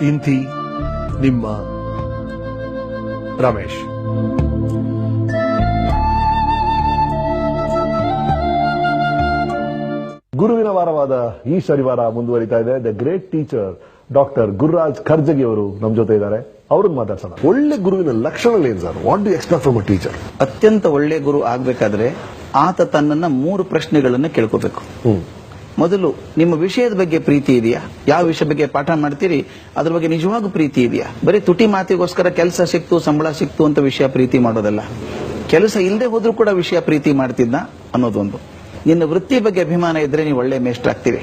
ಇಂತಿ ನಿಮ್ಮ ರಮೇಶ್. ಗುರುವಿನ ವಾರವಾದ ಈ ಶನಿವಾರ ಮುಂದುವರಿತಾ ಇದೆ. The great teacher doctor Gururaj Kharjagi ಅವರು ನಮ್ಮ ಜೊತೆ ಇದ್ದಾರೆ. ಅವ್ರನ್ನ ಮಾತಾಡ್ಸೋಣ. ಒಳ್ಳೆ ಗುರುವಿನ ಲಕ್ಷಣಗಳೇನು sir? What do expect from a teacher? ಅತ್ಯಂತ ಒಳ್ಳೆ ಗುರು ಆಗ್ಬೇಕಾದ್ರೆ ಆತ ತನ್ನನ್ನ 3 ಪ್ರಶ್ನೆಗಳನ್ನು ಕೇಳ್ಕೋಬೇಕು. ಮೊದಲು, ನಿಮ್ಮ ವಿಷಯದ ಬಗ್ಗೆ ಪ್ರೀತಿ ಇದೆಯಾ? ಯಾವ ವಿಷಯ ಬಗ್ಗೆ ಪಾಠ ಮಾಡ್ತೀರಿ ಅದ್ರ ಬಗ್ಗೆ ನಿಜವಾಗೂ ಪ್ರೀತಿ ಇದೆಯಾ? ಬರೀ ತುಟಿ ಮಾತಿಗೋಸ್ಕರ ಕೆಲಸ ಸಿಕ್ತು, ಸಂಬಳ ಸಿಕ್ತು ಅಂತ ವಿಷಯ ಪ್ರೀತಿ ಮಾಡೋದಲ್ಲ. ಕೆಲಸ ಇಲ್ಲದೆ ಹೋದ್ರೂ ಕೂಡ ವಿಷಯ ಪ್ರೀತಿ ಮಾಡ್ತಿದ್ನ ಅನ್ನೋದೊಂದು. ನಿನ್ನ ವೃತ್ತಿ ಬಗ್ಗೆ ಅಭಿಮಾನ ಇದ್ರೆ ನೀವು ಒಳ್ಳೆ ಮೇಷ್ಟ್ರ ಆಗ್ತೀವಿ.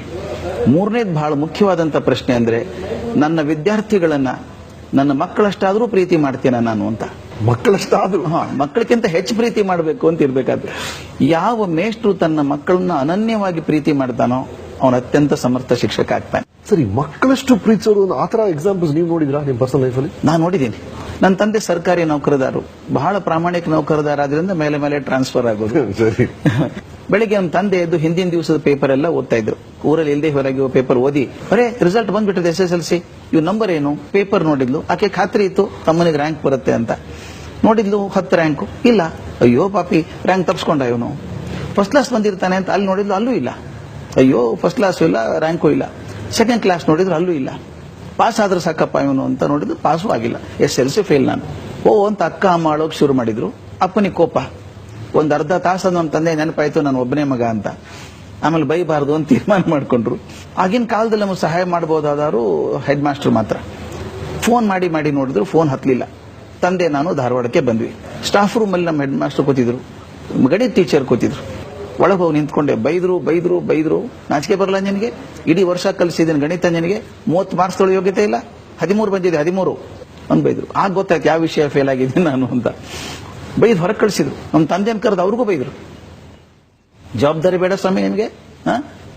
3ನೇದು ಬಹಳ ಮುಖ್ಯವಾದಂತ ಪ್ರಶ್ನೆ ಅಂದ್ರೆ, ನನ್ನ ವಿದ್ಯಾರ್ಥಿಗಳನ್ನ ನನ್ನ ಮಕ್ಕಳಷ್ಟಾದ್ರೂ ಪ್ರೀತಿ ಮಾಡ್ತೀನ ನಾನು ಅಂತ. ಮಕ್ಕಳಷ್ಟಾದ್ರೂ? ಮಕ್ಕಳಕ್ಕಿಂತ ಹೆಚ್ಚು ಪ್ರೀತಿ ಮಾಡಬೇಕು ಅಂತ ಇರ್ಬೇಕಾದ್ರೆ. ಯಾವ ಮೇಷ್ಟ್ರು ತನ್ನ ಮಕ್ಕಳನ್ನ ಅನನ್ಯವಾಗಿ ಪ್ರೀತಿ ಮಾಡ್ತಾನೋ ಅವನ ಅತ್ಯಂತ ಸಮರ್ಥ ಶಿಕ್ಷಕ ಆಗ್ತಾನೆ. ಸರಿ, ಮಕ್ಕಳಷ್ಟು ಪ್ರೀತಿಸೋದು ಆತರ ಎಕ್ಸಾಂಪಲ್ಸ್ ನೀವು ನೋಡಿದ್ರಾ ನಿಮ್ಮ ಪರ್ಸನಲ್ ಲೈಫ್ ಅಲ್ಲಿ? ನಾನು ನೋಡಿದ್ದೀನಿ. ನನ್ನ ತಂದೆ ಸರ್ಕಾರಿ ನೌಕರದಾರರು, ಬಹಳ ಪ್ರಾಮಾಣಿಕ ನೌಕರದಾರ ಆದ್ರಿಂದ ಮೇಲೆ ಮೇಲೆ ಟ್ರಾನ್ಸ್ಫರ್ ಆಗೋದು. ಸರಿ. ಬೆಳಿಗ್ಗೆ ನಮ್ಮ ತಂದೆ ಎದ್ದು ಹಿಂದಿನ ದಿವಸದ ಪೇಪರ್ ಎಲ್ಲ ಓದ್ತಾ ಇದ್ರು. ಊರಲ್ಲಿ ಇಲ್ಲದೆ ಹೊರಗೆ ಪೇಪರ್ ಓದಿ, ಅರೆ ರಿಸಲ್ಟ್ ಬಂದ್ಬಿಟ್ಟಿದೆ SSLC, ಇವ್ ನಂಬರ್ ಏನು? ಪೇಪರ್ ನೋಡಿದ್ಲು. ಆಕೆ ಖಾತ್ರಿ ಇತ್ತು ತಮ್ಮನಿಗೆ ರ್ಯಾಂಕ್ ಬರುತ್ತೆ ಅಂತ. ನೋಡಿದ್ಲು 10 ರ್ಯಾಂಕು ಇಲ್ಲ. ಅಯ್ಯೋ ಪಾಪಿ, ರ್ಯಾಂಕ್ ತಪ್ಪಿಸ್ಕೊಂಡ ಇವನು. ಫಸ್ಟ್ ಕ್ಲಾಸ್ ಬಂದಿರ್ತಾನೆ ಅಂತ ಅಲ್ಲಿ ನೋಡಿದ್ಲು, ಅಲ್ಲೂ ಇಲ್ಲ. ಅಯ್ಯೋ ಫಸ್ಟ್ ಕ್ಲಾಸ್ ಇಲ್ಲ, ರ್ಯಾಂಕು ಇಲ್ಲ. ಸೆಕೆಂಡ್ ಕ್ಲಾಸ್ ನೋಡಿದ್ರು, ಅಲ್ಲೂ ಇಲ್ಲ. ಪಾಸ್ ಆದ್ರೆ ಸಾಕಪ್ಪ ಇವನು ಅಂತ ನೋಡಿದ್ರು, ಪಾಸು ಆಗಿಲ್ಲ. SSLC ಫೇಲ್ ನಾನು. ಅಂತ ಅಕ್ಕ ಅಮ್ಮ ಆಳೋಕ್ ಶುರು ಮಾಡಿದ್ರು. ಅಪ್ಪನಿಗೆ ಕೋಪ. ಒಂದ್ ಅರ್ಧ ತಾಸು ನಮ್ಮ ತಂದೆ ನೆನಪಾಯ್ತು ನಾನು ಒಬ್ಬನೇ ಮಗ ಅಂತ. ಆಮೇಲೆ ಬೈಬಾರ್ದು ಅಂತ ತೀರ್ಮಾನ ಮಾಡ್ಕೊಂಡ್ರು. ಆಗಿನ ಕಾಲದಲ್ಲಿ ನಮಗೆ ಸಹಾಯ ಮಾಡಬಹುದಾದ್ರು ಹೆಡ್ ಮಾಸ್ಟರ್ ಮಾತ್ರ. ಫೋನ್ ಮಾಡಿ ಮಾಡಿ ನೋಡಿದ್ರು, ಫೋನ್ ಹತ್ಲಿಲ್ಲ. ತಂದೆ ನಾನು ಧಾರವಾಡಕ್ಕೆ ಬಂದ್ವಿ. ಸ್ಟಾಫ್ ರೂಮ್ ಅಲ್ಲಿ ನಮ್ಮ ಹೆಡ್ ಮಾಸ್ಟರ್ ಕೂತಿದ್ರು, ಗಣಿತ ಟೀಚರ್ ಕೂತಿದ್ರು. ಒಳಗೆ ಹೋಗಿ ನಿಂತ್ಕೊಂಡೆ. ಬೈದ್ರು ಬೈದ್ರು ಬೈದ್ರು. ನಾಚಿಕೆ ಬರಲ್ಲ ನಿನಗೆ? ಇಡೀ ವರ್ಷ ಕಲಿಸಿದ್ದೀನಿ ಗಣಿತ, ನಿನಗೆ 30 ಮಾರ್ಕ್ಸ್ ತೊಳೆ ಯೋಗ್ಯತೆ ಇಲ್ಲ, 13 ಬಂದಿದೆ, 13 ಅಂತ ಬೈದ್ರು. ಆಗ ಗೊತ್ತಾಯ್ತು ಯಾವ ವಿಷಯ ಫೇಲ್ ಆಗಿದ್ದೀನಿ ನಾನು ಅಂತ. ಬೈದು ಹೊರಗೆ ಕಳಿಸಿದ್ರು. ನಮ್ಮ ತಂದೆಯನ್ನು ಕರೆದು ಅವ್ರಿಗೂ ಬೈದ್ರು. ಜವಾಬ್ದಾರಿ ಬೇಡ ಸ್ವಾಮಿ ನಿಮಗೆ?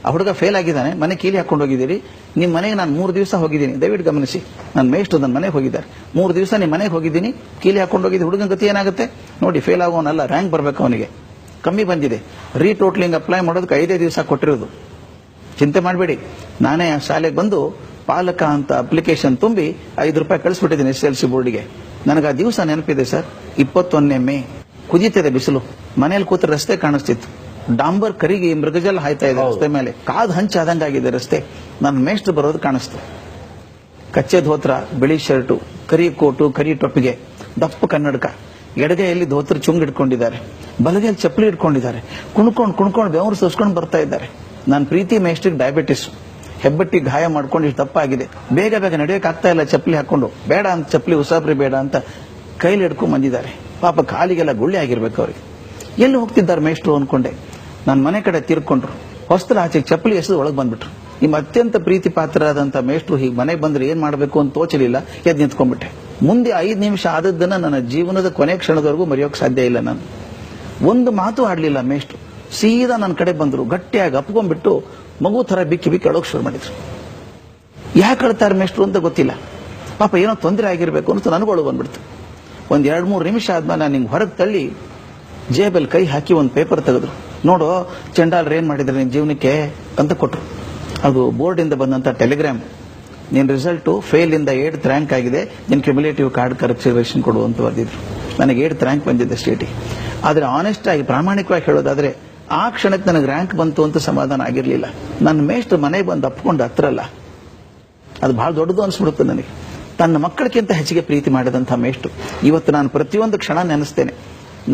ಆ ಹುಡುಗ ಫೇಲ್ ಆಗಿದ್ದಾನೆ, ಮನೆ ಕೀಲಿ ಹಾಕೊಂಡು ಹೋಗಿದ್ದೀರಿ. ನಿಮ್ಮ ಮನೆಗೆ ನಾನು 3 ದಿವಸ ಹೋಗಿದ್ದೀನಿ, ದಯವಿಟ್ಟು ಗಮನಿಸಿ. ನನ್ನ ಮೇಷ್ಟ್ರು ನನ್ನ ಮನೆಗೆ ಹೋಗಿದ್ದಾರೆ. 3 ದಿವಸ ನಿಮ್ಮ ಮನೆಗೆ ಹೋಗಿದ್ದೀನಿ, ಕೀಲಿ ಹಾಕೊಂಡು ಹೋಗಿದ್ದೀನಿ. ಹುಡುಗನ ಗತಿ ಏನಾಗುತ್ತೆ ನೋಡಿ? ಫೇಲ್ ಆಗೋನಲ್ಲ, ರ್ಯಾಂಕ್ ಬರಬೇಕು ಅವನಿಗೆ. ಕಮ್ಮಿ ಬಂದಿದೆ, ರೀಟೋಟ್ಲಿಂಗ್ ಅಪ್ಲೈ ಮಾಡೋದಕ್ಕೆ 5 ದಿವಸ ಕೊಟ್ಟಿರೋದು. ಚಿಂತೆ ಮಾಡಬೇಡಿ, ನಾನೇ ಆ ಶಾಲೆಗೆ ಬಂದು ಪಾಲಕ ಅಂತ ಅಪ್ಲಿಕೇಶನ್ ತುಂಬಿ 5 ರೂಪಾಯಿ ಕಳಿಸ್ಬಿಟ್ಟಿದ್ದೀನಿ SSLC ಬೋರ್ಡ್ಗೆ. ನನಗೆ ಆ ದಿವಸ ನೆನಪಿದೆ ಸರ್. 21ನೇ ಮೇ, ಕುದೀತಿದೆ ಬಿಸಿಲು. ಮನೇಲಿ ಕೂತ ರಸ್ತೆ ಕಾಣಿಸ್ತಿತ್ತು. ಡಾಂಬರ್ ಕರಿಗೆ ಮೃಗಜಲ ಹಾಯ್ತಾ ಇದೆ ರಸ್ತೆ ಮೇಲೆ. ಕಾದ್ ಹಂಚಾದಂಗಾಗಿದೆ ರಸ್ತೆ. ನನ್ನ ಮೇಷ್ಟ್ರು ಬರೋದು ಕಾಣಿಸ್ತು. ಕಚ್ಚೆ ಧೋತ್ರ, ಬಿಳಿ ಶರ್ಟು, ಕರಿ ಕೋಟು, ಕರಿ ಟೊಪ್ಪಿಗೆ, ದಪ್ಪ ಕನ್ನಡಕ. ಎಡಗೈಯಲ್ಲಿ ಧೋತ್ರ ಚುಂಗ್ ಇಟ್ಕೊಂಡಿದ್ದಾರೆ, ಬಲಗೈಯಲ್ಲಿ ಚಪ್ಪಲಿ ಇಟ್ಕೊಂಡಿದ್ದಾರೆ. ಕುಣ್ಕೊಂಡು ಬೆವರು ಸುಸ್ಕೊಂಡು ಬರ್ತಾ ಇದ್ದಾರೆ. ನನ್ನ ಪ್ರೀತಿ ಮೇಷ್ಟ್ರಿಗೆ ಡಯಾಬಿಟಿಸ್, ಹೆಬ್ಬಟ್ಟಿ ಗಾಯ ಮಾಡ್ಕೊಂಡು ಇಷ್ಟು ದಪ್ಪ ಆಗಿದೆ. ಬೇಗ ಬೇಗ ನಡೆಯೋಕೆ ಆಗ್ತಾ ಇಲ್ಲ ಚಪ್ಪಲಿ ಹಾಕೊಂಡು. ಬೇಡ ಅಂತ ಚಪ್ಪಲಿ, ಉಸಾಬ್ರಿ ಬೇಡ ಅಂತ ಕೈಲಿ ಹಿಡ್ಕೊಂಡ್ ಬಂದಿದ್ದಾರೆ. ಪಾಪ ಕಾಲಿಗೆಲ್ಲ ಗುಳ್ಳೆ ಆಗಿರ್ಬೇಕು ಅವ್ರಿಗೆ. ಎಲ್ಲಿ ಹೋಗ್ತಿದ್ದಾರೆ ಮೇಷ್ಟ್ರು ಅನ್ಕೊಂಡೆ. ನನ್ನ ಮನೆ ಕಡೆ ತಿರ್ಕೊಂಡ್ರು. ಹೊಸ್ತರ ಆಚೆಗೆ ಚಪ್ಪಲಿ ಎಸೆದು ಒಳಗೆ ಬಂದ್ಬಿಟ್ರು. ನಿಮ್ಮ ಅತ್ಯಂತ ಪ್ರೀತಿ ಪಾತ್ರರಾದಂತ ಮೇಷ್ಟ್ರು ಹೀಗೆ ಮನೆಗೆ ಬಂದ್ರೆ ಏನ್ ಮಾಡಬೇಕು ಅಂತ ತೋಚಲಿಲ್ಲ. ಎದ್ದು ನಿಂತ್ಕೊಂಡ್ಬಿಟ್ಟೆ. ಮುಂದೆ 5 ನಿಮಿಷ ಆದದ್ದನ್ನ ನನ್ನ ಜೀವನದ ಕೊನೆ ಕ್ಷಣದವರೆಗೂ ಮರೆಯೋಕೆ ಸಾಧ್ಯ ಇಲ್ಲ. ನಾನು ಒಂದು ಮಾತು ಆಡ್ಲಿಲ್ಲ. ಮೇಷ್ಟ್ರು ಸೀದಾ ನನ್ನ ಕಡೆ ಬಂದ್ರು. ಗಟ್ಟಿಯಾಗಿ ಅಪ್ಕೊಂಡ್ಬಿಟ್ಟು ಮಗು ತರ ಬಿಕ್ಕಿ ಬಿಕ್ಕಿ ಅಳೋಕ್ ಶುರು ಮಾಡಿದ್ರು. ಯಾಕೆ ಅಳ್ತಾರೆ ಮೇಷ್ಟ್ರು ಅಂತ ಗೊತ್ತಿಲ್ಲ. ಪಾಪ ಏನೋ ತೊಂದರೆ ಆಗಿರ್ಬೇಕು ಅಂತ ನನಗೊಳು ಬಂದ್ಬಿಡ್ತು. ಒಂದ್ 2-3 ನಿಮಿಷ ಆದ್ಮೇಲೆ ನಾನು ಹಿಂಗೆ ಹೊರಗೆ ತಳ್ಳಿ ಜೇಬಲ್ಲಿ ಕೈ ಹಾಕಿ ಒಂದು ಪೇಪರ್ ತೆಗೆದ್ರು. ನೋಡು ಚಂಡಾಲ್ರು ಏನ್ ಮಾಡಿದ್ರೆ ನಿನ್ ಜೀವನಕ್ಕೆ ಅಂತ ಕೊಟ್ರು. ಅದು ಬೋರ್ಡ್ ಇಂದ ಬಂದಂತ ಟೆಲಿಗ್ರಾಮ್. ನಿನ್ ರಿಸಲ್ಟ್ ಫೇಲ್ ಇಂದ 8th ರ್ಯಾಂಕ್ ಆಗಿದೆ, ನಿನ್ ಕ್ಯುಮುಲೇಟಿವ್ ಕಾರ್ಡ್ ಕರೆಕ್ಷನ್ ಕೊಡು ಅಂತ ಬರೆದಿದ್ರು. ನನಗೆ 8th ರ್ಯಾಂಕ್ ಬಂದಿದ್ದೆ ಸ್ಟೇಟಿಗೆ. ಆದ್ರೆ ಆನೆಸ್ಟ್ ಆಗಿ ಪ್ರಾಮಾಣಿಕವಾಗಿ ಹೇಳೋದಾದ್ರೆ ಆ ಕ್ಷಣಕ್ಕೆ ನನಗೆ ರ್ಯಾಂಕ್ ಬಂತು ಅಂತ ಸಮಾಧಾನ ಆಗಿರ್ಲಿಲ್ಲ. ನನ್ನ ಮೇಷ್ಟ್ರು ಮನೆಗೆ ಬಂದು ಅಪ್ಕೊಂಡು ಹತ್ರಲ್ಲ, ಅದು ಬಹಳ ದೊಡ್ಡದು ಅನ್ಸ್ಬಿಡುತ್ತೆ ನನಗೆ. ತನ್ನ ಮಕ್ಕಳಿಗಿಂತ ಹೆಚ್ಚಿಗೆ ಪ್ರೀತಿ ಮಾಡಿದಂಥ ಮೇಷ್ಟ್ರು. ಇವತ್ತು ನಾನು ಪ್ರತಿಯೊಂದು ಕ್ಷಣ ನೆನೆಸ್ತೇನೆ.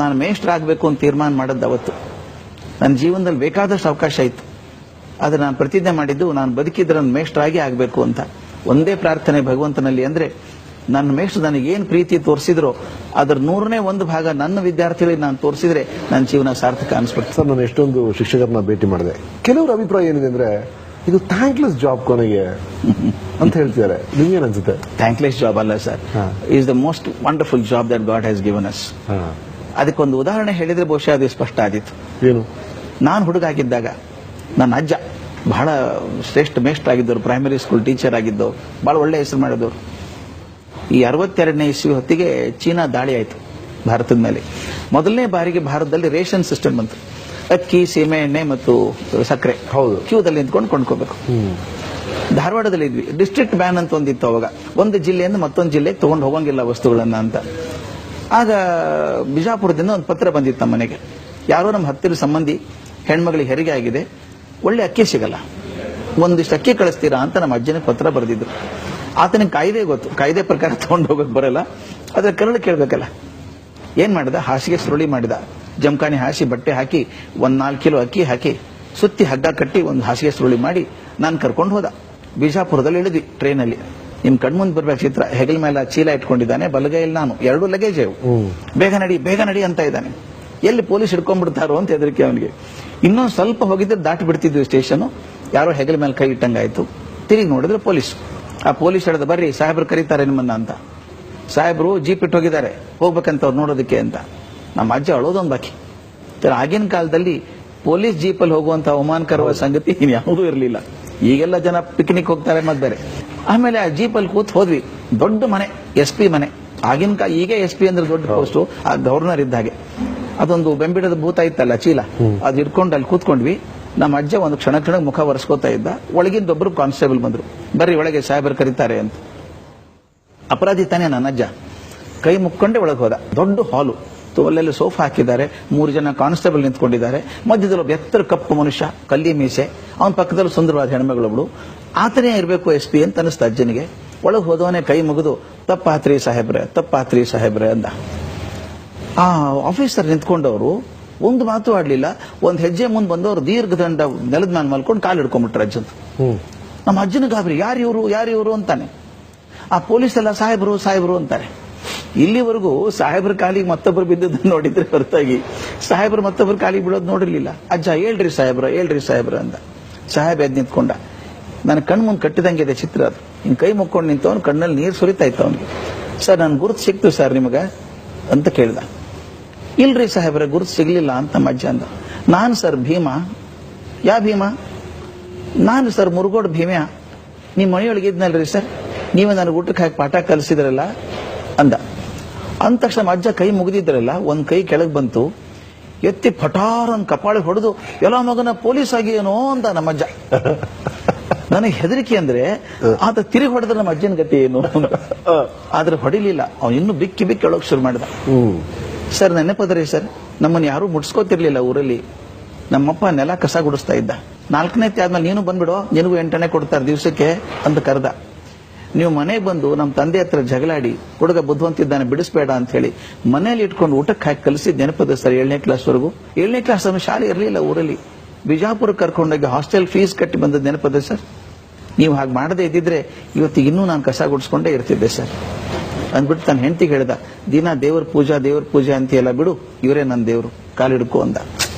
ನಾನು ಮೇಷ್ಟ್ರಾಗಬೇಕು ಅಂತ ತೀರ್ಮಾನ ಮಾಡಿದ್ದ ಅವತ್ತು. ನನ್ನ ಜೀವನದಲ್ಲಿ ಬೇಕಾದಷ್ಟು ಅವಕಾಶ ಇತ್ತು, ಆದ್ರೆ ನಾನು ಪ್ರತಿಜ್ಞೆ ಮಾಡಿದ್ದು ನಾನು ಬದುಕಿದ್ರೆ ನನ್ನ ಮೇಷ್ಟ್ರಾಗಿ ಆಗಬೇಕು ಅಂತ. ಒಂದೇ ಪ್ರಾರ್ಥನೆ ಭಗವಂತನಲ್ಲಿ, ಅಂದ್ರೆ ನನ್ನ ಮೇಷ್ಟ್ರು ನನಗೆ ಏನ್ ಪ್ರೀತಿ ತೋರಿಸಿದ್ರು ಅದ್ರ 100ನೇ 1 ಭಾಗ ನನ್ನ ವಿದ್ಯಾರ್ಥಿಗಳಿಗೆ ನಾನು ತೋರಿಸಿದ್ರೆ ನನ್ನ ಜೀವನ ಸಾರ್ಥಕ ಅನ್ಸ್ಬಿಡ್ತು. ಸರ್, ನಾನು ಎಷ್ಟೊಂದು ಶಿಕ್ಷಕರನ್ನ ಭೇಟಿ ಮಾಡಿದೆ. ಕೆಲವರ ಅಭಿಪ್ರಾಯ ಏನಿದೆ ಅಂದ್ರೆ ಇದು ಥ್ಯಾಂಕ್ಲೆಸ್ ಜಾಬ್ ಕೊನೆಗೆ ಅಂತ ಹೇಳ್ತಿದ್ದಾರೆ. ನಿಮ್ಗೇನ್ ಅನ್ಸುತ್ತೆ? ಥ್ಯಾಂಕ್ಲೆಸ್ ಜಾಬ್ ಅಲ್ಲ sir, is the most wonderful job that god has given us. ಅದಕ್ಕೊಂದು ಉದಾಹರಣೆ ಹೇಳಿದ್ರೆ ಬಹುಶಃ ಅದು ಸ್ಪಷ್ಟ ಆದಿತ್ತು. ಏನು? ನಾನು ಹುಡುಗ ಆಗಿದ್ದಾಗ ನನ್ನ ಅಜ್ಜ ಬಹಳ ಶ್ರೇಷ್ಠ ಮೇಷ್ಟ್ರ ಆಗಿದ್ದವರು, ಪ್ರೈಮರಿ ಸ್ಕೂಲ್ ಟೀಚರ್ ಆಗಿದ್ದವರು, ಬಹಳ ಒಳ್ಳೆ ಹೆಸರು ಮಾಡಿದವರು. ಈ 62ನೇ ಇಸ್ವಿ ಹೊತ್ತಿಗೆ ಚೀನಾ ದಾಳಿ ಆಯಿತು ಭಾರತದ ಮೇಲೆ. ಮೊದಲನೇ ಬಾರಿಗೆ ಭಾರತದಲ್ಲಿ ರೇಷನ್ ಸಿಸ್ಟಮ್ ಬಂತು. ಅಕ್ಕಿ, ಸೀಮೆ ಎಣ್ಣೆ ಮತ್ತು ಸಕ್ಕರೆ ಹೌದು ಕ್ಯೂದಲ್ಲಿ ನಿಂತ್ಕೊಂಡು ಕೊಂಡ್ಕೋಬೇಕು. ಧಾರವಾಡದಲ್ಲಿ ಇದ್ವಿ. ಡಿಸ್ಟ್ರಿಕ್ಟ್ ಬ್ಯಾನ್ ಅಂತ ಒಂದಿತ್ತು ಅವಾಗ, ಒಂದು ಜಿಲ್ಲೆಯಿಂದ ಮತ್ತೊಂದು ಜಿಲ್ಲೆಗೆ ತಗೊಂಡು ಹೋಗಂಗಿಲ್ಲ ವಸ್ತುಗಳನ್ನ ಅಂತ. ಆಗ ಬಿಜಾಪುರದಿಂದ ಒಂದು ಪತ್ರ ಬಂದಿತ್ತು ನಮ್ಮ ಮನೆಗೆ. ಯಾರೋ ನಮ್ಮ ಹತ್ತಿರ ಸಂಬಂಧಿ ಹೆಣ್ಮಗಳಿಗೆ ಹೆರಿಗೆ ಆಗಿದೆ, ಒಳ್ಳೆ ಅಕ್ಕಿ ಸಿಗಲ್ಲ, ಒಂದಿಷ್ಟು ಅಕ್ಕಿ ಕಳಿಸ್ತೀರಾ ಅಂತ ನಮ್ಮ ಅಜ್ಜನಿಗೆ ಪತ್ರ ಬರೆದಿದ್ರು. ಆತನಿಗೆ ಕಾಯ್ದೆ ಗೊತ್ತು, ಕಾಯ್ದೆ ಪ್ರಕಾರ ತಗೊಂಡು ಹೋಗೋಕೆ ಬರಲ್ಲ, ಅದ್ರ ಕರಳು ಕೇಳಬೇಕಲ್ಲ. ಏನ್ ಮಾಡಿದ, ಹಾಸಿಗೆ ಸುರುಳಿ ಮಾಡಿದ, ಜಮಖಾನೆ ಹಾಸಿ ಬಟ್ಟೆ ಹಾಕಿ 4 ಕಿಲೋ ಅಕ್ಕಿ ಹಾಕಿ ಸುತ್ತಿ ಹಗ್ಗ ಕಟ್ಟಿ ಒಂದು ಹಾಸಿಗೆ ಸುರುಳಿ ಮಾಡಿ ನಾನು ಕರ್ಕೊಂಡು ಹೋದ. ಬಿಜಾಪುರದಲ್ಲಿ ಇಳಿದ್ವಿ ಟ್ರೈನಲ್ಲಿ. ನಿಮ್ ಕಣ್ಮುಂದ್ ಬರ್ಬೇಕು ಚಿತ್ರ, ಹೆಗಲ ಮೇಲೆ ಚೀಲ ಇಟ್ಕೊಂಡಿದ್ದಾನೆ, ಬಲಗೈಯಲ್ಲಿ ನಾನು, 2 ಲಗೇಜ್ ಅವು. ಬೇಗ ನಡಿ ಬೇಗ ನಡಿ ಅಂತ ಇದ್ದಾನೆ. ಎಲ್ಲಿ ಪೊಲೀಸ್ ಹಿಡ್ಕೊಂಡ್ಬಿಡ್ತಾರೋ ಅಂತ ಹೆದರಿಕೆ ಅವನಿಗೆ. ಇನ್ನೊಂದು ಸ್ವಲ್ಪ ಹೋಗಿದ್ರೆ ದಾಟಿ ಬಿಡ್ತಿದ್ವಿ ಸ್ಟೇಷನ್. ಯಾರೋ ಹೆಗಲ ಮೇಲೆ ಕೈ ಇಟ್ಟಂಗಾಯ್ತು. ತಿರುಗಿ ನೋಡಿದ್ರೆ ಪೊಲೀಸ್. ಆ ಪೊಲೀಸ್ ಹೇಳಿದ, ಬರ್ರಿ ಸಾಹೇಬ್ರು ಕರೀತಾರೆ ನಿಮ್ಮನ್ನ ಅಂತ. ಸಾಹೇಬ್ರು ಜೀಪ್ ಇಟ್ಟು ಹೋಗಿದ್ದಾರೆ, ಹೋಗ್ಬೇಕಂತ ಅವ್ರು ನೋಡೋದಕ್ಕೆ ಅಂತ. ನಮ್ಮ ಅಜ್ಜ ಅಳೋದೊಂದು ಬಾಕಿ. ಆಗಿನ ಕಾಲದಲ್ಲಿ ಪೊಲೀಸ್ ಜೀಪಲ್ಲಿ ಹೋಗುವಂತ ಅವಮಾನಕರವಾದ ಸಂಗತಿ ಯಾವುದೂ ಇರಲಿಲ್ಲ. ಈಗೆಲ್ಲ ಜನ ಪಿಕ್ನಿಕ್ ಹೋಗ್ತಾರೆ ಮತ್ತೆ ಬೇರೆ. ಆಮೇಲೆ ಆ ಜೀಪಲ್ಲಿ ಕೂತ್ ಹೋದ್ವಿ. ದೊಡ್ಡ ಮನೆ, SP ಮನೆ. ಆಗಿನ ಕಾಲ, ಈಗ SP ಅಂದ್ರೆ ದೊಡ್ಡ ಪೋಸ್ಟು, ಆ ಗವರ್ನರ್ ಇದ್ದ ಹಾಗೆ. ಅದೊಂದು ಬೆಂಬಿಡದ ಭೂತ ಇತ್ತಲ್ಲ ಚೀಲ, ಅದು ಇಟ್ಕೊಂಡು ಅಲ್ಲಿ ಕೂತ್ಕೊಂಡ್ವಿ. ನಮ್ಮ ಅಜ್ಜ ಒಂದು ಕ್ಷಣ ಮುಖ ಒರೆಸ್ಕೋತಾ ಇದ್ದ. ಒಳಗಿಂದೊಬ್ರು ಕಾನ್ಸ್ಟೇಬಲ್ ಬಂದ್ರು, ಬರ್ರಿ ಒಳಗೆ ಸಾಹೇಬರು ಕರೀತಾರೆ ಅಂತ. ಅಪರಾಧಿ ತಾನೇ ನನ್ನ ಅಜ್ಜ. ಕೈ ಮುಕ್ಕೊಂಡೆ ಒಳಗೆ ಹೋದ. ದೊಡ್ಡ ಹಾಲು, ಅಲ್ಲೆಲ್ಲ ಸೋಫಾ ಹಾಕಿದ್ದಾರೆ, 3 ಜನ ಕಾನ್ಸ್ಟೇಬಲ್ ನಿಂತ್ಕೊಂಡಿದ್ದಾರೆ. ಮಧ್ಯದಲ್ಲಿ ಒಬ್ಬ ಎತ್ತರ ಕಪ್ಪು ಮನುಷ್ಯ, ಕಲ್ಲಿ ಮೀಸೆ, ಅವನ ಪಕ್ಕದಲ್ಲಿ ಸುಂದರವಾದ ಹೆಣ್ಮಗಳೊಬ್ಳು. ಆತನೇ ಇರಬೇಕು SP ಅಂತ ಅನಿಸ್ತ ಅಜ್ಜನಿಗೆ. ಒಳಗೆ ಹೋದವನೇ ಕೈ ಮುಗಿದು, ತಪ್ಪಾತ್ರಿ ಸಾಹೇಬ್ರೆ ಅಂದ. ಆ ಆಫೀಸರ್ ನಿಂತ್ಕೊಂಡವರು ಒಂದು ಮಾತು ಆಡ್ಲಿಲ್ಲ. ಒಂದು ಹೆಜ್ಜೆ ಮುಂದೆ ಬಂದವರು ದೀರ್ಘದಂಡ ನೆಲದ ಮೇಲೆ ಮಲ್ಕೊಂಡು ಕಾಲು ಹಿಡ್ಕೊಂಡ್ಬಿಟ್ರೆ ಅಜ್ಜನ್. ನಮ್ಮ ಅಜ್ಜನ ಗಾಬರಿ, ಯಾರಿವರು ಅಂತಾನೆ. ಆ ಪೊಲೀಸ್ ಎಲ್ಲ ಸಾಹೇಬ್ರು ಅಂತಾರೆ. ಇಲ್ಲಿವರೆಗೂ ಸಾಹೇಬ್ರ ಕಾಲಿಗೆ ಮತ್ತೊಬ್ಬರು ಬಿದ್ದದನ್ನು ನೋಡಿದ್ರೆ ಹೊರತಾಗಿ ಸಾಹೇಬ್ರು ಮತ್ತೊಬ್ಬರ ಕಾಲಿಗೆ ಬೀಳೋದು ನೋಡಿರ್ಲಿಲ್ಲ. ಅಜ್ಜ ಹೇಳ್ರಿ ಸಾಹೇಬ್ರ ಅಂದ. ಸಾಹೇಬ್ ಎದ್ದು ನಿಂತ್ಕೊಂಡ. ನನ್ನ ಕಣ್ ಮುಂದೆ ಕಟ್ಟಿದಂಗಿದೆ ಚಿತ್ರ ಅದು. ಹಿಂಗ್ ಕೈ ಮುಕ್ಕೊಂಡು ನಿಂತವನು, ಕಣ್ಣಲ್ಲಿ ನೀರು ಸುರಿತಾ ಇತ್ತು ಅವನಿಗೆ. ಸರ್, ನನ್ ಗುರುತು ಸಿಕ್ತು ಸರ್ ನಿಮಗ ಅಂತ ಕೇಳ್ದ. ಇಲ್ರಿ ಸಾಹೇಬ್ರೆ, ಗುರುತು ಸಿಗ್ಲಿಲ್ಲ ಅಂತ ನಮ್ಮ ಅಜ್ಜ ಅಂದ. ನಾನು ಸರ್ ಭೀಮಾ. ಯಾ ಭೀಮಾ? ನಾನು ಸರ್ ಮುರುಗೋಡ್ ಭೀಮ್ಯಾ. ನಿಮ್ಮ ಮನೆಯೊಳಗೆ ಇದ್ನಲ್ರಿ ಸರ್, ನೀವೇ ನನಗೆ ಊಟಕ್ಕೆ ಹಾಕಿ ಪಾಠ ಕಲಿಸಿದ್ರಲ್ಲ ಅಂದ. ಅಂದ ತಕ್ಷಣ ಅಜ್ಜ ಕೈ ಮುಗಿದಿದ್ರಲ್ಲ, ಒಂದ್ ಕೈ ಕೆಳಗೆ ಬಂತು. ಎತ್ತಿ ಪಟಾರನ್ ಕಪಾಳಿಗೆ ಹೊಡೆದು, ಎಲ್ಲ ಮಗನ ಪೊಲೀಸ್ ಆಗಿ ಏನೋ ಅಂದ ನಮ್ಮಜ್ಜ. ನನಗೆ ಹೆದರಿಕೆ ಅಂದ್ರೆ, ಆತ ತಿರುಗಿ ಹೊಡೆದ್ರೆ ನಮ್ಮ ಅಜ್ಜನ ಗತಿ ಏನು. ಆದ್ರೆ ಹೊಡಿಲಿಲ್ಲ, ಅವನು ಇನ್ನೂ ಬಿಕ್ಕಿ ಹೇಳೋಕ್ ಶುರು ಮಾಡಿದ. ಸರ್ ನೆನಪದ್ರಿ ಸರ್, ನಮ್ಮನ್ನು ಯಾರು ಮುಡ್ಸ್ಕೋತಿರ್ಲಿಲ್ಲ ಊರಲ್ಲಿ. ನಮ್ಮಪ್ಪ ನೆಲ ಕಸ ಗುಡಿಸ್ತಾ ಇದ್ದ. 4ನೇ ಆದ್ಮೇಲೆ ನೀನು ಬಂದ್ಬಿಡೋ, ನಿನಗೂ 8 ಕೊಡ್ತಾರೆ ದಿವಸಕ್ಕೆ ಅಂತ ಕರೆದ. ನೀವು ಮನೆಗೆ ಬಂದು ನಮ್ಮ ತಂದೆ ಹತ್ರ ಜಗಳಾಡಿ, ಹುಡುಗ ಬುದ್ಧಿವಂತಿದ್ದಾನೆ ಬಿಡಿಸ್ಬೇಡ ಅಂತ ಹೇಳಿ ಮನೇಲಿ ಇಟ್ಕೊಂಡು ಊಟಕ್ಕೆ ಹಾಕಿ ಕಲಿಸಿದ್ ನೆನಪದ ಸರ್. 7ನೇ ಕ್ಲಾಸ್ವರೆಗೂ. 7ನೇ ಕ್ಲಾಸ್ ಶಾಲೆ ಇರಲಿಲ್ಲ ಊರಲ್ಲಿ. ಬಿಜಾಪುರ ಕರ್ಕೊಂಡೋಗಿ ಹಾಸ್ಟೆಲ್ ಫೀಸ್ ಕಟ್ಟಿ ಬಂದದ್ದು ನೆನಪದ ಸರ್. ನೀವು ಹಾಗೆ ಮಾಡದೇ ಇದ್ದಿದ್ರೆ ಇವತ್ತಿಗೆ ಇನ್ನೂ ನಾನು ಕಸ ಗುಡಿಸ್ಕೊಂಡೇ ಇರ್ತಿದ್ದೆ ಸರ್ ಅಂದ್ಬಿಟ್ಟು ತನ್ನ ಹೆಂಡತಿಗೆ ಹೇಳ್ದ. ದಿನ ದೇವ್ರ ಪೂಜೆ ಅಂತೆಲ್ಲ ಬಿಡು, ಇವರೇ ನನ್ನ ದೇವ್ರು, ಕಾಲು ಹಿಡ್ಕೊ ಅಂದ.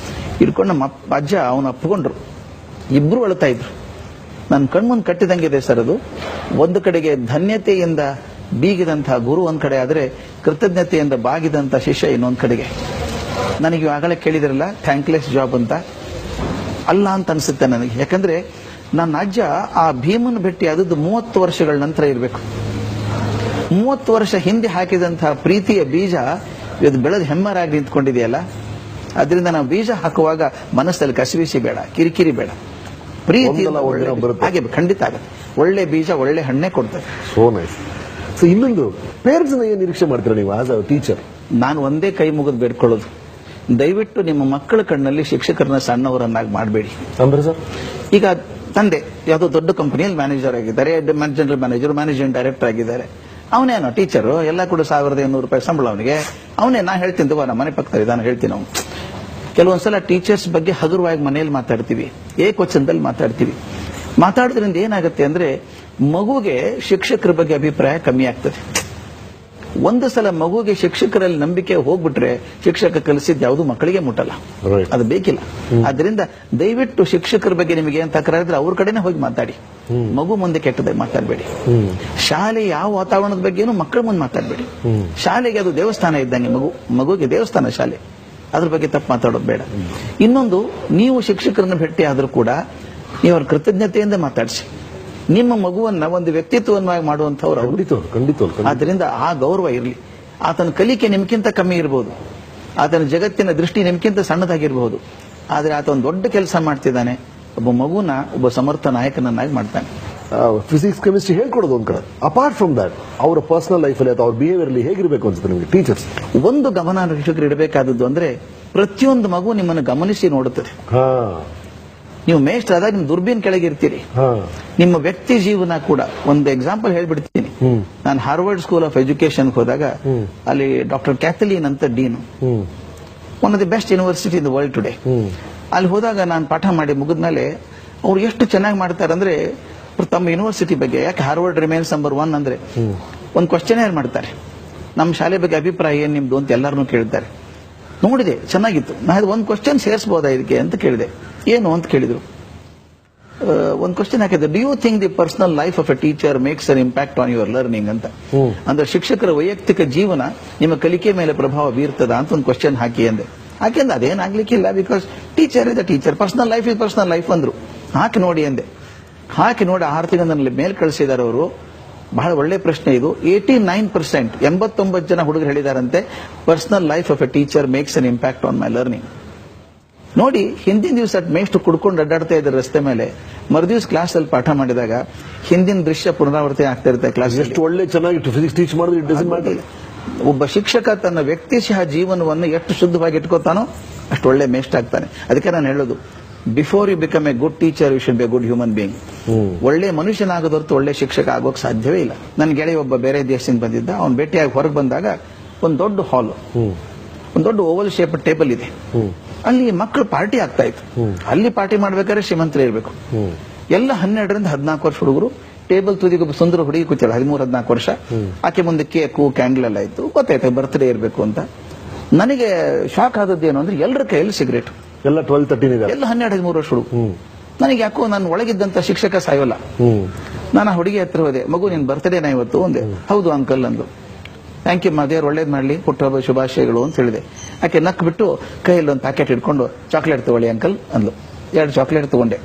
ಹಿಡ್ಕೊಂಡು ನಮ್ಮ ಅಜ್ಜ ಅವನು ಅಪ್ಪಿಕೊಂಡ್ರು. ಇಬ್ರು ಅಳ್ತಾ ಇದ್ರು. ನನ್ನ ಕಣ್ಮುಂದ್ ಕಟ್ಟಿದಂಗಿದೆ ಸರ್ ಅದು. ಒಂದು ಕಡೆಗೆ ಧನ್ಯತೆಯಿಂದ ಬೀಗಿದಂತಹ ಗುರು ಒಂದ್ ಕಡೆ ಆದ್ರೆ, ಕೃತಜ್ಞತೆಯಿಂದ ಬಾಗಿದಂತ ಶಿಷ್ಯ ಇನ್ನೊಂದ್ ಕಡೆಗೆ. ನನಗೆ ಆಗಲೇ ಕೇಳಿದ್ರಲ್ಲ ಥ್ಯಾಂಕ್ಲೆಸ್ ಜಾಬ್ ಅಂತ, ಅಲ್ಲ ಅಂತ ಅನ್ಸುತ್ತೆ ನನಗೆ. ಯಾಕಂದ್ರೆ ನನ್ನ ಅಜ್ಜ ಆ ಭೀಮನ್ ಭೇಟಿ ಆದದ್ದು 30 ವರ್ಷಗಳ ನಂತರ ಇರಬೇಕು. 30 ವರ್ಷ ಹಿಂದೆ ಹಾಕಿದಂತಹ ಪ್ರೀತಿಯ ಬೀಜ ಇವತ್ತು ಬೆಳೆದು ಹೆಮ್ಮರಾಗಿ ನಿಂತ್ಕೊಂಡಿದೆಯಲ್ಲ. ಅದರಿಂದ ನಾವು ಬೀಜ ಹಾಕುವಾಗ ಮನಸ್ಸಲ್ಲಿ ಕಸಿವಿಸಿ ಬೇಡ, ಕಿರಿಕಿರಿ ಬೇಡ, ಪ್ರೀತಿ ಹಾಗೆ ಖಂಡಿತ ಆಗುತ್ತೆ. ಒಳ್ಳೆ ಬೀಜ ಒಳ್ಳೆ ಹಣ್ಣೆ ಕೊಡ್ತಾರೆ. So nice. ಸೊ ಇನ್ನೊಂದು, ಪೇರೆಂಟ್ಸ್ ಏನ್ ನಿರೀಕ್ಷೆ ಮಾಡ್ತೀರಾ ನೀವು ಆಸ್ ಅ ಟೀಚರ್? ನಾನು ಒಂದೇ ಕೈ ಮುಗಿದು ಬೇಡ್ಕೊಳ್ಳೋದು, ದಯವಿಟ್ಟು ನಿಮ್ಮ ಮಕ್ಕಳ ಕಣ್ಣಲ್ಲಿ ಶಿಕ್ಷಕರನ್ನ ಸಣ್ಣವರನ್ನಾಗಿ ಮಾಡಬೇಡಿ. ಅಂದ್ರೆ ಸರ್, ಈಗ ತಂದೆ ಯಾವುದೋ ದೊಡ್ಡ ಕಂಪನಿಯಲ್ಲಿ ಮ್ಯಾನೇಜರ್ ಆಗಿದ್ದಾರೆ, ಜನರಲ್ ಮ್ಯಾನೇಜರ್, ಮ್ಯಾನೇಜಿಂಗ್ ಡೈರೆಕ್ಟರ್ ಆಗಿದ್ದಾರೆ. ಅವನೇನೋ ಟೀಚರು, ಎಲ್ಲ ಕೂಡ 1200 ರೂಪಾಯಿ ಸಂಬಳ ಅವನಿಗೆ. ಅವನೇ ನಾ ಹೇಳ್ತೀನಿ, ನಮ್ಮ ಮನೆ ಪಕ್ಕದಲ್ಲಿ ನಾನು ಹೇಳ್ತೀನಿ. ಅವನು ಕೆಲವೊಂದ್ಸಲ ಟೀಚರ್ಸ್ ಬಗ್ಗೆ ಹಗುರವಾಗಿ ಮನೆಯಲ್ಲಿ ಮಾತಾಡ್ತೀವಿ, ಏಕವಚನದಲ್ಲಿ ಮಾತಾಡೋದ್ರಿಂದ ಏನಾಗುತ್ತೆ ಅಂದ್ರೆ, ಮಗುಗೆ ಶಿಕ್ಷಕರ ಬಗ್ಗೆ ಅಭಿಪ್ರಾಯ ಕಮ್ಮಿ ಆಗ್ತದೆ. ಒಂದು ಸಲ ಮಗುಗೆ ಶಿಕ್ಷಕರಲ್ಲಿ ನಂಬಿಕೆ ಹೋಗ್ಬಿಟ್ರೆ ಶಿಕ್ಷಕ ಕಲಿಸಿದ್ ಯಾವುದು ಮಕ್ಕಳಿಗೆ ಮುಟ್ಟಲ್ಲ, ಅದು ಬೇಕಿಲ್ಲ. ಆದ್ರಿಂದ ದಯವಿಟ್ಟು ಶಿಕ್ಷಕರ ಬಗ್ಗೆ ನಿಮಗೆ ಏನ್ ತಕರಾರಿದ್ರೆ ಅವ್ರ ಕಡೆನೆ ಹೋಗಿ ಮಾತಾಡಿ. ಮಗು ಮುಂದೆ ಕೆಟ್ಟದಾಗಿ ಮಾತಾಡಬೇಡಿ. ಶಾಲೆ ಯಾವ ವಾತಾವರಣದ ಬಗ್ಗೆನೂ ಮಕ್ಕಳ ಮುಂದೆ ಮಾತಾಡಬೇಡಿ. ಶಾಲೆಗೆ ಅದು ದೇವಸ್ಥಾನ ಇದ್ದಂಗೆ, ಮಗುಗೆ ದೇವಸ್ಥಾನ ಶಾಲೆ, ಅದ್ರ ಬಗ್ಗೆ ತಪ್ಪು ಮಾತಾಡೋದು ಬೇಡ. ಇನ್ನೊಂದು, ನೀವು ಶಿಕ್ಷಕರನ್ನ ಭೇಟಿ ಆದ್ರೂ ಕೂಡ ನೀವು ಅವ್ರ ಕೃತಜ್ಞತೆಯಿಂದ ಮಾತಾಡಿಸಿ. ನಿಮ್ಮ ಮಗುವನ್ನ ಒಂದು ವ್ಯಕ್ತಿತ್ವವಾಗಿ ಮಾಡುವಂತವ್ರು. ಆದ್ರಿಂದ ಆ ಗೌರವ ಇರಲಿ. ಆತನ ಕಲಿಕೆ ನಿಮ್ಗಿಂತ ಕಮ್ಮಿ ಇರಬಹುದು, ಆತನ ಜಗತ್ತಿನ ದೃಷ್ಟಿ ನಿಮ್ಗಿಂತ ಸಣ್ಣದಾಗಿರಬಹುದು, ಆದ್ರೆ ಆತ ಒಂದು ದೊಡ್ಡ ಕೆಲಸ ಮಾಡ್ತಿದ್ದಾನೆ. ಒಬ್ಬ ಮಗುನ ಒಬ್ಬ ಸಮರ್ಥ ನಾಯಕನನ್ನಾಗಿ ಮಾಡ್ತಾನೆ. ಫಿಸಿಕ್ಸ್ ಕೆಮಿಸ್ಟ್ರಿ ಹೇಳ್ಕೊಡೋದು ಒಂದ್ ಕಡೆ. ಅಪಾರ್ಟ್ ಫ್ರಮ್ ದಟ್ ಅವರ ಪರ್ಸನಲ್ ಲೈಫಲ್ಲಿ ಅಥವಾ ಅವ್ರ ಬಿಹೇವಿಯರ್ ಅಲ್ಲಿ ಹೇಗಿರ್ಬೇಕು ಅನ್ಸುತ್ತೆ ನಿಮಗೆ ಟೀಚರ್ಸ್? ಒಂದು ಗಮನ ಶಿಕ್ಷಕರು ಇಡಬೇಕಾದದ್ದು ಅಂದ್ರೆ ಪ್ರತಿಯೊಂದು ಮಗು ನಿಮ್ಮನ್ನು ಗಮನಿಸಿ ನೋಡುತ್ತದೆ. ನೀವು ಮೇಷ್ಟ್ರಾದಾಗ ನಿಮ್ ದುರ್ಬೀನ್ ಕೆಳಗೆ ಇರ್ತೀರಿ. ನಿಮ್ಮ ವ್ಯಕ್ತಿ ಜೀವನ ಕೂಡ ಒಂದು ಎಕ್ಸಾಂಪಲ್ ಹೇಳ್ಬಿಡ್ತೀನಿ. ನಾನು ಹಾರ್ವರ್ಡ್ ಸ್ಕೂಲ್ ಆಫ್ ಎಜುಕೇಶನ್ ಹೋದಾಗ ಅಲ್ಲಿ ಡಾಕ್ಟರ್ ಕ್ಯಾಥಲೀನ್ ಅಂತ dean, one of the best university in the world today. ಅಲ್ಲಿ ಹೋದಾಗ ನಾನು ಪಾಠ ಮಾಡಿ ಮುಗಿದ್ಮೇಲೆ ಅವ್ರು ಎಷ್ಟು ಚೆನ್ನಾಗಿ ಮಾಡ್ತಾರೆ ಅಂದ್ರೆ ತಮ್ಮ ಯೂನಿವರ್ಸಿಟಿ ಬಗ್ಗೆ, ಯಾಕೆ ಹಾರ್ವರ್ಡ್ ರಿಮೇನ್ಸ್ ನಂಬರ್ 1 ಅಂದ್ರೆ ಒಂದು ಕ್ವಶನ್ ಮಾಡ್ತಾರೆ, ನಮ್ಮ ಶಾಲೆ ಬಗ್ಗೆ ಅಭಿಪ್ರಾಯ ಏನ್ ನಿಮ್ದು ಅಂತ ಎಲ್ಲರನ್ನೂ ಕೇಳ್ತಾರೆ. ನೋಡಿದೆ, ಚೆನ್ನಾಗಿತ್ತು. ನಾನು ಒಂದು ಕ್ವಶನ್ ಸೇರಿಸಬಹುದಾ ಇದಕ್ಕೆ ಅಂತ ಕೇಳಿದೆ. ಏನು ಅಂತ ಕೇಳಿದ್ರು. ಒಂದು ಕ್ವಶನ್ ಹಾಕಿದ್ರು, do you think the personal life of a teacher makes an impact on your learning ಅಂತ. ಅಂದ್ರೆ ಶಿಕ್ಷಕರ ವೈಯಕ್ತಿಕ ಜೀವನ ನಿಮ್ಮ ಕಲಿಕೆ ಮೇಲೆ ಪ್ರಭಾವ ಬೀರ್ತದ ಅಂತ ಒಂದು ಕ್ವಶನ್ ಹಾಕಿ ಅಂದೆ. ಯಾಕೆಂದ್ರೆ ಅದೇನಾಗ್ಲಿಕ್ಕಿಲ್ಲ, because teacher is a teacher, personal life is personal life ಅಂದ್ರು. ಹಾಕಿ ನೋಡಿ ಅಂದೆ. ಹಾಕಿ ನೋಡಿ 6 ತಿಂಗಳಲ್ಲಿ ಮೇಲ್ ಕಳಿಸಿದ್ದಾರೆ ಅವರು. ಬಹಳ ಒಳ್ಳೆ ಪ್ರಶ್ನೆ ಇದು. 89% 89 ಜನ ಹುಡುಗರು ಹೇಳಿದಾರಂತೆ, personal life of a teacher makes an impact on my learning. ನೋಡಿ, ಹಿಂದಿನ ದಿವಸ ಮೇಷ್ಟು ಕುಡ್ಕೊಂಡು ಅಡ್ಡಾಡ್ತಾ ಇದ್ದಾರೆ ರಸ್ತೆ ಮೇಲೆ, ಮರುದಿವ್ಸ ಕ್ಲಾಸ್ ಅಲ್ಲಿ ಪಾಠ ಮಾಡಿದಾಗ ಹಿಂದಿನ ದೃಶ್ಯ ಪುನರಾವರ್ತನೆ ಆಗ್ತಾ ಇರುತ್ತೆ ಕ್ಲಾಸ್. ಎಷ್ಟು ಒಳ್ಳೆ ಚೆನ್ನಾಗಿ ಫಿಸಿಕ್ಸ್ ಟೀಚ್ ಮಾಡಿದ್ರೆ ಒಬ್ಬ ಶಿಕ್ಷಕ ತನ್ನ ವ್ಯಕ್ತಿಶಃ ಜೀವನವನ್ನು ಎಷ್ಟು ಶುದ್ಧವಾಗಿ ಇಟ್ಕೋತಾನೋ ಅಷ್ಟು ಒಳ್ಳೆ ಮೇಸ್ಟ್ ಆಗ್ತಾನೆ. ಅದಕ್ಕೆ ನಾನು ಹೇಳೋದು, before you become a good teacher you should be a good human being. ಒಳ್ಳೆ ಮನುಷ್ಯನಾಗೋದೊರ್ತು ಒಳ್ಳೆ ಶಿಕ್ಷಕ ಆಗೋಕ್ ಸಾಧ್ಯವೇ ಇಲ್ಲ. ನನ್ನ ಗೆಳೆಯ ಒಬ್ಬ ಬೇರೆ ದೇಶದಿಂದ ಬಂದಿದ್ದ, ಅವ್ನು ಭೇಟಿಯಾಗಿ ಹೊರಗೆ ಬಂದಾಗ ಒಂದು ದೊಡ್ಡ ಹಾಲ್, ಒಂದು ದೊಡ್ಡ ಓವಲ್ ಶೇಪ್ ಟೇಬಲ್ ಇದೆ, ಅಲ್ಲಿ ಮಕ್ಕಳು ಪಾರ್ಟಿ ಆಗ್ತಾ ಇತ್ತು. ಅಲ್ಲಿ ಪಾರ್ಟಿ ಮಾಡ್ಬೇಕಾದ್ರೆ ಶ್ರೀಮಂತರೇ ಇರಬೇಕು. ಎಲ್ಲ 12ರಿಂದ 14 ವರ್ಷ ಹುಡುಗರು. ಟೇಬಲ್ ತುದಿಗೊಬ್ಬ ಸುಂದರ ಹುಡುಗಿ ಕೂತಾಳೆ, 13-14 ವರ್ಷ. ಆಕೆ ಮುಂದೆ ಕೇಕು ಕ್ಯಾಂಡಲ್ ಎಲ್ಲ ಇತ್ತು. ಗೊತ್ತಾಯ್ತು ಬರ್ತ್ಡೇ ಇರಬೇಕು ಅಂತ. ನನಗೆ ಶಾಕ್ ಆದದ್ದೇನು ಅಂದ್ರೆ ಎಲ್ಲರ ಕೈಯಲ್ಲಿ ಸಿಗರೇಟ್, ಎಲ್ಲ 12-13 ಎಲ್ಲ 12-13 ವರ್ಷ ಹುಡುಗ. ನನಗೆ ಯಾಕೋ ನಾನು ಒಳಗಿದ್ದಂತ ಶಿಕ್ಷಕ ಸಾಯೋಲ್ಲ. ನಾನು ಆ ಹುಡುಗಿ ಹತ್ರ ಹೋದೆ, ಮಗು ನಿನ್ ಬರ್ತ್ಡೇನಾ ಇವತ್ತು ಅಂದೆ. ಹೌದು ಅಂಕಲ್ ಅಂದು. ಥ್ಯಾಂಕ್ ಯು ದೇವ್ರು ಒಳ್ಳೇದ್ ಮಾಡ್ಲಿ, ಹುಟ್ಟುಹಬ್ಬ ಶುಭಾಶಯಗಳು ಅಂತ ಹೇಳಿದೆ. ಆಕೆ ನಕ್ ಬಿಟ್ಟು ಕೈಯಲ್ಲಿ ಒಂದು ಪ್ಯಾಕೆಟ್ ಇಟ್ಕೊಂಡು ಚಾಕ್ಲೇಟ್ ತಗೊಳ್ಳಿ ಅಂಕಲ್ ಅಂದ್ಲು. 2 ಚಾಕ್ಲೇಟ್ ತಗೊಂಡೆ.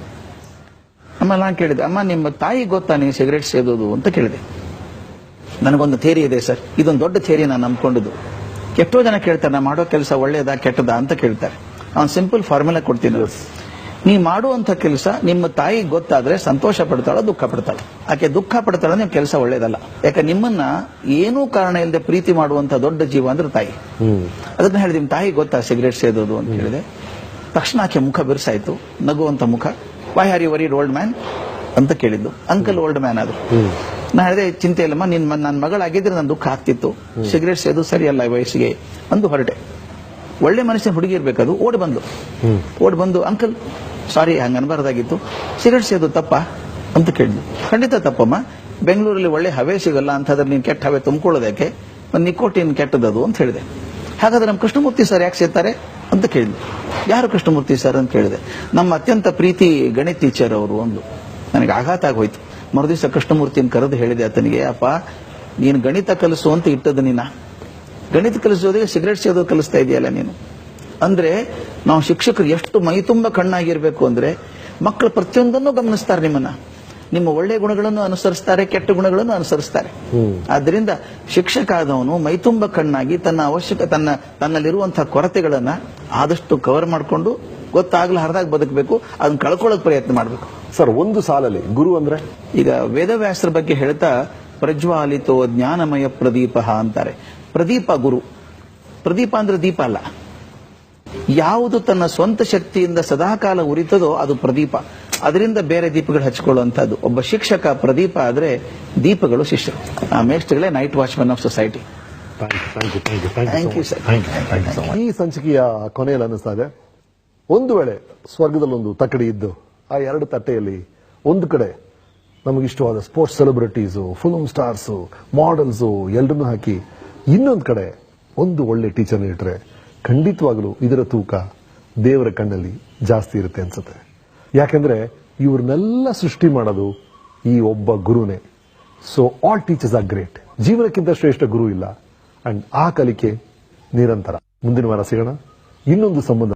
ಅಮ್ಮ ನಾನು ಕೇಳಿದೆ, ಅಮ್ಮ ನಿಮ್ಮ ತಾಯಿ ಗೊತ್ತಾ ನೀವು ಸಿಗರೇಟ್ ಸೇದೋದು ಅಂತ ಕೇಳಿದೆ. ನನಗೊಂದು ಥಿಯರಿ ಇದೆ ಸರ್, ಇದೊಂದು ದೊಡ್ಡ ಥಿಯರಿ ನಾನು ನಂಬ್ಕೊಂಡಿದ್ದು. ಎಷ್ಟೋ ಜನ ಕೇಳ್ತಾರೆ, ನಾ ಮಾಡೋ ಕೆಲಸ ಒಳ್ಳೇದಾ ಕೆಟ್ಟದಾ ಅಂತ ಕೇಳ್ತಾರೆ. ಅವ್ನು ಸಿಂಪಲ್ ಫಾರ್ಮುಲಾ ಕೊಡ್ತೀನಿ. ನೀ ಮಾಡುವಂತ ಕೆಲಸ ನಿಮ್ಮ ತಾಯಿ ಗೊತ್ತಾದ್ರೆ ಸಂತೋಷ ಪಡ್ತಾಳ, ದುಃಖ ಪಡ್ತಾಳ. ಆಕೆ ದುಃಖ ಪಡ್ತಾಳ, ನೀವು ಕೆಲಸ ಒಳ್ಳೇದಲ್ಲ. ಯಾಕೆ ನಿಮ್ಮನ್ನ ಏನೂ ಕಾರಣ ಇಲ್ಲದೆ ಪ್ರೀತಿ ಮಾಡುವಂತ ದೊಡ್ಡ ಜೀವ ಅಂದ್ರೆ ತಾಯಿ. ಅದನ್ನ ಹೇಳಿದ, ನಿಮ್ ತಾಯಿ ಗೊತ್ತಾ ಸಿಗರೇಟ್ ಸೇದೋದು ಅಂತ ಹೇಳಿದೆ. ತಕ್ಷಣ ಆಕೆ ಮುಖ ಬಿರ್ಸಾಯ್ತು, ನಗುವಂತ ಮುಖ. Why are you worried old man ಅಂತ ಕೇಳಿದ್ದು. ಅಂಕಲ್ ಓಲ್ಡ್ ಮ್ಯಾನ್ ಆದ್ರು. ನಾ ಹೇಳಿದೆ, ಚಿಂತೆ ಇಲ್ಲಮ್ಮ, ನನ್ನ ಮಗಳಾಗಿದ್ರೆ ನನ್ನ ದುಃಖ ಆಗ್ತಿತ್ತು, ಸಿಗರೇಟ್ ಸೇದು ಸರಿಯಲ್ಲ ವಯಸ್ಸಿಗೆ ಅಂದು ಹೊರಟೆ. ಒಳ್ಳೆ ಮನುಷ್ಯನ ಹುಡುಗಿ ಇರ್ಬೇಕದು. ಓಡ್ ಬಂದು ಅಂಕಲ್ ಸಾರಿ, ಹಂಗ ಅನ್ಬಾರ್ದಾಗಿತ್ತು, ಸಿಗರೇಟ್ ಸೇದು ತಪ್ಪ ಅಂತ ಕೇಳಿದ್ಲು. ಖಂಡಿತ ತಪ್ಪಮ್ಮ, ಬೆಂಗಳೂರಲ್ಲಿ ಒಳ್ಳೆ ಹವೆ ಸಿಗಲ್ಲ ಅಂತಂದ್ರೆ ನೀನ್ ಕೆಟ್ಟ ಹವೆ ತುಂಬಿಕೊಳ್ಳೋದಕ್ಕೆ, ಒಂದು ನಿಕೋಟಿನ್ ಕೆಟ್ಟದದು ಅಂತ ಹೇಳಿದೆ. ಹಾಗಾದ್ರೆ ನಮ್ಮ ಕೃಷ್ಣಮೂರ್ತಿ ಸರ್ ಯಾಕೆ ಸೇರ್ತಾರೆ ಅಂತ ಕೇಳಿದ್ಲು. ಯಾರು ಕೃಷ್ಣಮೂರ್ತಿ ಸರ್ ಅಂತ ಕೇಳಿದೆ. ನಮ್ಮ ಅತ್ಯಂತ ಪ್ರೀತಿ ಗಣಿತ ಟೀಚರ್ ಅವರು ಒಂದು. ನನಗೆ ಆಘಾತ ಆಗೋಯ್ತು. ಮರುದಿವಸ ಕೃಷ್ಣಮೂರ್ತಿನ ಕರೆದು ಹೇಳಿದೆ ಆತನಿಗೆ, ಅಪ್ಪ ನೀನು ಗಣಿತ ಕಲಿಸು ಅಂತ ಇಟ್ಟದ್ದು ನೀನ, ಗಣಿತ ಕಲಿಸೋದಿಗೆ ಸಿಗರೇಟ್ ಸೇದೋದು ಕಲಿಸ್ತಾ ಇದೆಯಲ್ಲ ನೀನು. ಅಂದ್ರೆ ನಾವು ಶಿಕ್ಷಕರು ಎಷ್ಟು ಮೈ ತುಂಬ ಕಣ್ಣಾಗಿರ್ಬೇಕು ಅಂದ್ರೆ ಮಕ್ಕಳು ಪ್ರತಿಯೊಂದನ್ನು ಗಮನಿಸ್ತಾರೆ, ನಿಮ್ಮನ್ನ, ನಿಮ್ಮ ಒಳ್ಳೆ ಗುಣಗಳನ್ನು ಅನುಸರಿಸ್ತಾರೆ, ಕೆಟ್ಟ ಗುಣಗಳನ್ನು ಅನುಸರಿಸ್ತಾರೆ. ಆದ್ರಿಂದ ಶಿಕ್ಷಕ ಆದವನು ಮೈತುಂಬ ಕಣ್ಣಾಗಿ ತನ್ನಲ್ಲಿರುವಂತಹ ಕೊರತೆಗಳನ್ನ ಆದಷ್ಟು ಕವರ್ ಮಾಡಿಕೊಂಡು ಗೊತ್ತಾಗ್ಲಾರ್ದಾಗ ಬದುಕಬೇಕು, ಅದನ್ನ ಕಳ್ಕೊಳ್ಳೋಕೆ ಪ್ರಯತ್ನ ಮಾಡಬೇಕು. ಸರ್, ಒಂದು ಸಾಲಲ್ಲಿ ಗುರು ಅಂದ್ರೆ, ಈಗ ವೇದವ್ಯಾಸರ ಬಗ್ಗೆ ಹೇಳ್ತಾ ಪ್ರಜ್ವಾಲಿತೋ ಜ್ಞಾನಮಯ ಪ್ರದೀಪ ಅಂತಾರೆ. ಪ್ರದೀಪ ಗುರು. ಪ್ರದೀಪ ಅಂದ್ರೆ ದೀಪ ಅಲ್ಲ. ಯಾವುದು ತನ್ನ ಸ್ವಂತ ಶಕ್ತಿಯಿಂದ ಸದಾಕಾಲ ಉರಿತದೋ ಅದು ಪ್ರದೀಪ. ಅದರಿಂದ ಬೇರೆ ದೀಪಗಳು ಹಚ್ಕೊಳ್ಳುವಂತದ್ದು. ಒಬ್ಬ ಶಿಕ್ಷಕ ಪ್ರದೀಪ ಆದ್ರೆ ದೀಪಗಳು ಶಿಷ್ಯರು. ಮೇಷ್ಟ್ಗಳೇ night watchman of society. Thank you sir. ಈ ಸಂಚಿಕೆಯ ಕೊನೆಯಲ್ಲಿ ಅನಿಸ್ತಾ ಇದೆ, ಒಂದು ವೇಳೆ ಸ್ವರ್ಗದಲ್ಲೊಂದು ತಕ್ಕಡಿ ಇದ್ದು ಆ 2 ತಟ್ಟೆಯಲ್ಲಿ ಒಂದು ಕಡೆ ನಮಗಿಷ್ಟವಾದ sports celebrities, film stars, models ಎಲ್ಲರನ್ನೂ ಹಾಕಿ, ಇನ್ನೊಂದು ಕಡೆ ಒಂದು ಒಳ್ಳೆ ಟೀಚರ್ನ ಇಟ್ಟರೆ ಖಂಡಿತವಾಗಲೂ ಇದರ ತೂಕ ದೇವರ ಕಣ್ಣಲ್ಲಿ ಜಾಸ್ತಿ ಇರುತ್ತೆ ಅನ್ಸುತ್ತೆ. ಯಾಕೆಂದ್ರೆ ಇವ್ರನ್ನೆಲ್ಲ ಸೃಷ್ಟಿ ಮಾಡೋದು ಈ ಒಬ್ಬ ಗುರುನೇ. So all teachers are great. ಜೀವನಕ್ಕಿಂತ ಶ್ರೇಷ್ಠ ಗುರು ಇಲ್ಲ. ಅಂಡ್ ಆ ಕಲಿಕೆ ನಿರಂತರ. ಮುಂದಿನ ವಾರ ಸಿಗೋಣ ಇನ್ನೊಂದು ಸಂಬಂಧ